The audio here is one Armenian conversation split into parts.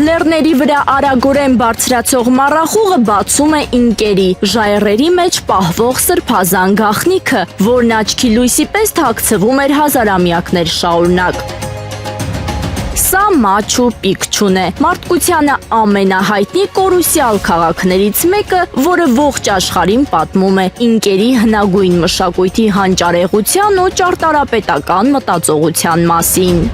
Լեռների վրա արագորեն բարձրացող մառախուղը բացում է ինկերի, ժայռերի մեջ պահվող սրբազան գաղտնիքը, որն աչքի լույսի պես թաքցվում էր հազարամյակներ շարունակ։ Սա Մաչու Պիկչուն է, մարդկությանը ամենահայտնի կորուսյալ քաղաքներից մեկը, որը ողջ աշխարհին պատմում է ինկերի հնագույն մշակույթի հանճարեղության ու ճարտարապետական մտածողության մասին։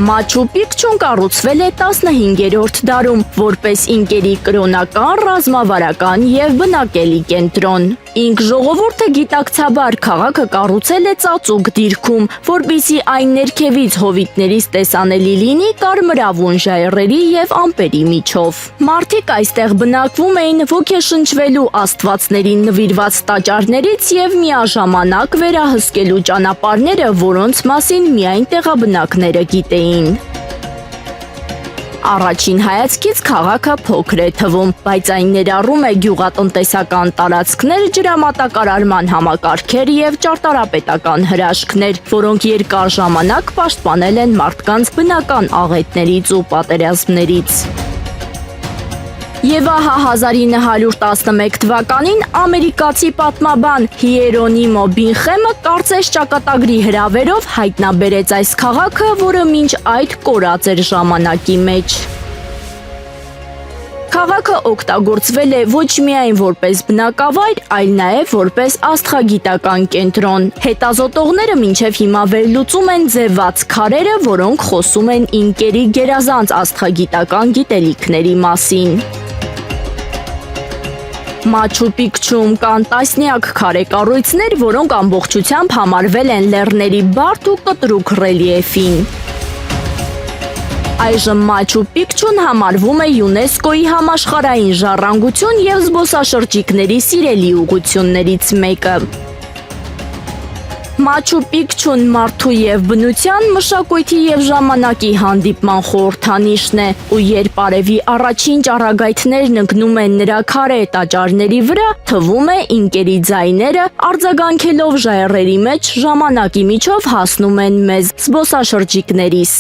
Մաչու Պիկչուն կառուցվել է 15-րդ դարում, որպես ինկերի կրոնական, ռազմավարական և բնակելի կենտրոն։ Ինք ժողովուրդը գիտակցաբար քաղաքը կառուցել է ծածուկ դիրքում, որպեսզի այն ներքևից հովիտներից տեսանելի լինի կարմրավուն ժայռերի և ամպերի միջով։ Մարդիկ այստեղ բնակվում էին ոգեշնչվելու աստվածներին նվիրված տաճարներից և միաժամանակ վերահսկելու ճանապարհները, որոնց մասին միայն տեղաբնակները գիտեին։ Առաջին հայացքից քաղաքը փոքր է թվում, բայց այն ներառում է գյուղատնտեսական տարածքներ, ջրամատակարարման համակարգեր և ճարտարապետական հրաշքներ, որոնք երկար ժամանակ պաշտպանել են մարդկանց բնական աղետներից ու պատերազմներից։ Եվ ահա 1911 թվականին ամերիկացի պատմաբան Հիերոնիմո Բինխեմը կարծես ճակատագրի հրավերով հայտնաբերեց այս քաղաքը, որը մինչ այդ կորած էր ժամանակի մեջ։ Քաղաքը օգտագործվել է ոչ միայն որպես բնակավայր, այլ նաև որպես աստղագիտական կենտրոն։ Հետազոտողները մինչև հիմա վերլուծում են ձևված քարերը, որոնք խոսում են ինկերի գերազանց աստղագիտական գիտելիքների մասին։ Մաչու Պիկչում կան տասնյակ քարե կառույցներ, որոնք ամբողջությամբ համարվել են լեռների բարդ ու կտրուկ ռելիեֆին։ Այժմ Մաչու Պիկչուն համարվում է ՅՈՒՆԵՍԿՕ-ի համաշխարհային ժառանգություն և զբոսաշրջիկների սիրելի ուղղություններից մեկը։ Մաչու Պիկչուն մարդու և բնության, մշակույթի և ժամանակի հանդիպման խորհրդանիշն է, ու երբ արևի առաջին ճառագայթներն ընկնում են նրա քարե տաճարների վրա, թվում է ինկերի ձայները, արձագանքելով ժայռերի մեջ, ժամանակի միջով հասնում են մեզ՝ զբոսաշրջիկներիս։